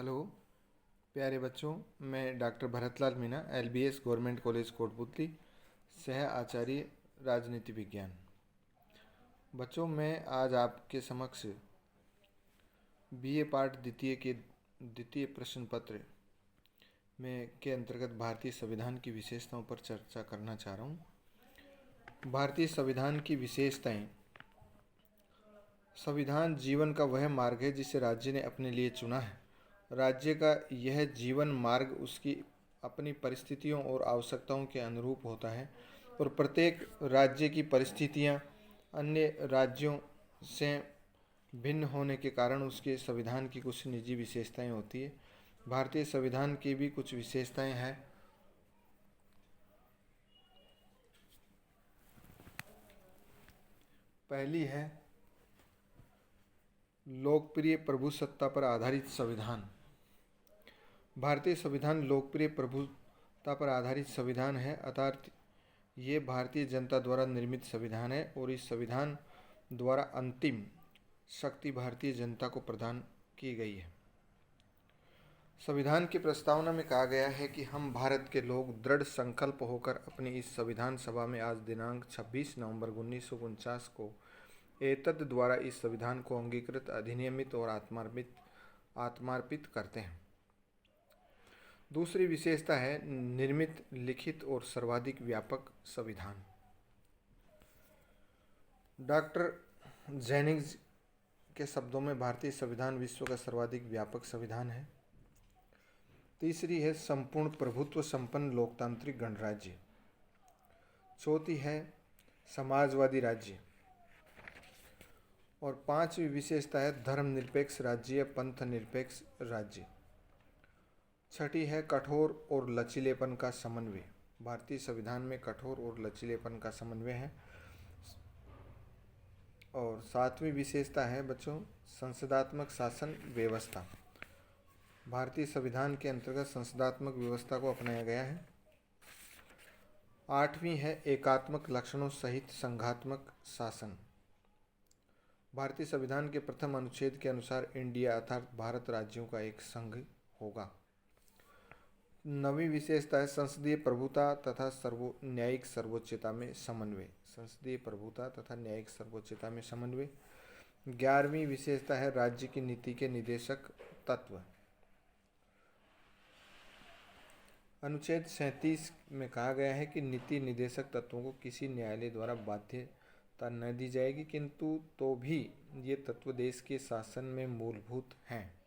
Hello प्यारे बच्चों, मैं doctor Bharatlal Meena, LBS government college Kotputli, सह आचार्य राजनीति विज्ञान। बच्चों, मैं आज आपके समक्ष बीए पाठ द्वितीय प्रश्न पत्र में के अंतर्गत भारतीय संविधान की विशेषताओं पर चर्चा करना चाह रहा हूँ। भारतीय संविधान की विशेषताएं। संविधान जीवन का वह मार्ग है जिसे राज्य ने अपने लिए चुना है। राज्य का यह जीवन मार्ग उसकी अपनी परिस्थितियों और आवश्यकताओं के अनुरूप होता है और प्रत्येक राज्य की परिस्थितियां अन्य राज्यों से भिन्न होने के कारण उसके संविधान की कुछ निजी विशेषताएं होती है। भारतीय संविधान की भी कुछ विशेषताएं हैं। पहली है लोकप्रिय प्रभुसत्ता पर आधारित संविधान। भारतीय संविधान लोकप्रिय प्रभुता पर आधारित संविधान है, अर्थात ये भारतीय जनता द्वारा निर्मित संविधान है और इस संविधान द्वारा अंतिम शक्ति भारतीय जनता को प्रदान की गई है। संविधान की प्रस्तावना में कहा गया है कि हम भारत के लोग दृढ़ संकल्प होकर अपनी इस संविधान सभा में आज दिनांक 26 नवंबर 1949 को एतद द्वारा इस संविधान को अंगीकृत, अधिनियमित और आत्मार्पित करते हैं। दूसरी विशेषता है निर्मित, लिखित और सर्वाधिक व्यापक संविधान। डॉक्टर जेनिंग्स के शब्दों में भारतीय संविधान विश्व का सर्वाधिक व्यापक संविधान है। तीसरी है संपूर्ण प्रभुत्व संपन्न लोकतांत्रिक गणराज्य। चौथी है समाजवादी राज्य और पांचवी विशेषता है धर्मनिरपेक्ष राज्य या पंथ निरपेक्ष राज्य। छठी है कठोर और लचीलेपन का समन्वय। भारतीय संविधान में कठोर और लचीलेपन का समन्वय है। और सातवीं विशेषता है बच्चों संसदात्मक शासन व्यवस्था। भारतीय संविधान के अंतर्गत संसदात्मक व्यवस्था को अपनाया गया है। आठवीं है एकात्मक लक्षणों सहित संघात्मक शासन। भारतीय संविधान के प्रथम अनुच्छेद के अनुसार इंडिया अर्थात भारत राज्यों का एक संघ होगा। नवीं विशेषता है संसदीय प्रभुता तथा न्यायिक सर्वोच्चता में समन्वय। संसदीय प्रभुता तथा न्यायिक सर्वोच्चता में समन्वय। 11वीं विशेषता है राज्य की नीति के निदेशक तत्व। अनुच्छेद 37 में कहा गया है कि नीति निदेशक तत्वों को किसी न्यायालय द्वारा बाध्यता न दी जाएगी, किंतु तो भी ये तत्व देश के शासन में मूलभूत हैं।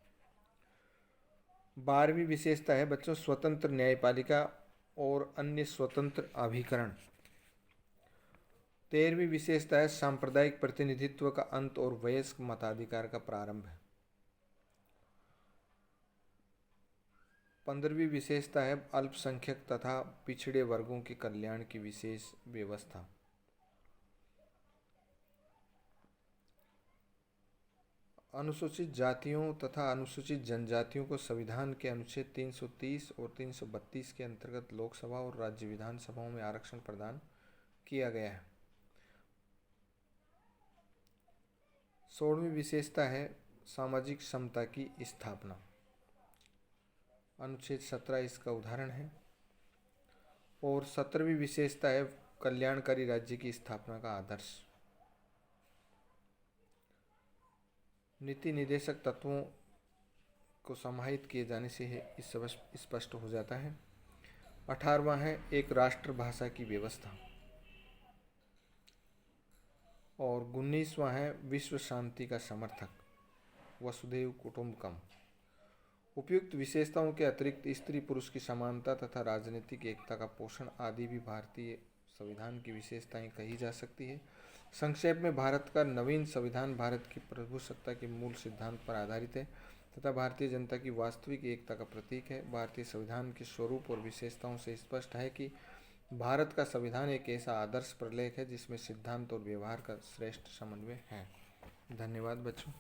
12वीं विशेषता है बच्चों स्वतंत्र न्यायपालिका और अन्य स्वतंत्र अभिकरण। 13वीं विशेषता है सांप्रदायिक प्रतिनिधित्व का अंत और वयस्क मताधिकार का प्रारंभ है। 15वीं विशेषता है अल्पसंख्यक तथा पिछड़े वर्गों के कल्याण की विशेष व्यवस्था। अनुसूचित जातियों तथा अनुसूचित जनजातियों को संविधान के अनुच्छेद 330 और 332 के अंतर्गत लोकसभा और राज्य विधानसभाओं में आरक्षण प्रदान किया गया है। 16वीं विशेषता है सामाजिक समता की स्थापना। अनुच्छेद 17 इसका उदाहरण है। और 17वीं विशेषता है कल्याणकारी राज्य की स्थापना का आदर्श। नीति निदेशक तत्वों को समाहित किए जाने से इस स्पष्ट हो जाता है। 18वां है एक राष्ट्रभाषा की व्यवस्था। और 19वां है विश्व शांति का समर्थक, वसुधैव कुटुंबकम। उपयुक्त विशेषताओं के अतिरिक्त स्त्री पुरुष की समानता तथा राजनीतिक एकता का पोषण आदि भी भारतीय संविधान की विशेषताएं कही जा सकती है। संक्षेप में भारत का नवीन संविधान भारत की प्रभुसत्ता के मूल सिद्धांत पर आधारित है तथा भारतीय जनता की वास्तविक एकता का प्रतीक है। भारतीय संविधान के स्वरूप और विशेषताओं से स्पष्ट है कि भारत का संविधान एक ऐसा आदर्श प्रलेख है जिसमें सिद्धांत और व्यवहार का श्रेष्ठ समन्वय है। धन्यवाद बच्चों।